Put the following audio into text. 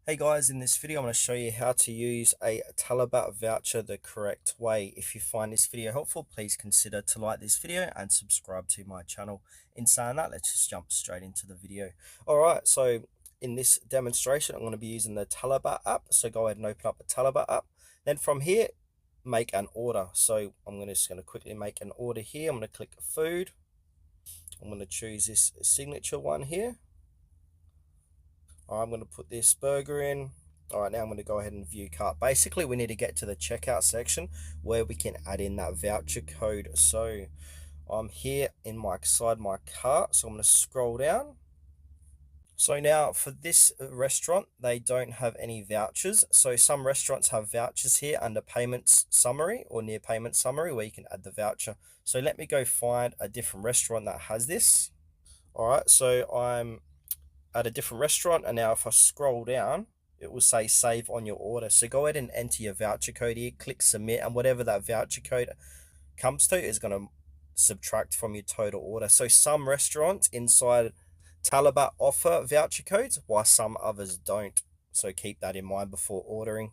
Hey guys, in this video I'm going to show you how to use a Talabat voucher the correct way. If you find this video helpful, please consider to like this video and subscribe to my channel. In saying that, let's just jump straight into the video. Alright, so in this demonstration I'm going to be using the Talabat app. So go ahead and open up the Talabat app. Then from here, make an order. So I'm just going to quickly make an order here. I'm going to click food. I'm going to choose this signature one here. All right, I'm going to put this burger in. All right, now I'm going to go ahead and view cart. Basically, we need to get to the checkout section where we can add in that voucher code. So I'm here inside my cart. So I'm going to scroll down. So now for this restaurant, they don't have any vouchers. So some restaurants have vouchers here under payments summary or near payment summary where you can add the voucher. So let me go find a different restaurant that has this. All right, so I'm at a different restaurant, and now if I scroll down, it will say save on your order. So go ahead and enter your voucher code here, click submit, and whatever that voucher code comes to is going to subtract from your total order. So some restaurants inside Talabat offer voucher codes while some others don't. So keep that in mind before ordering.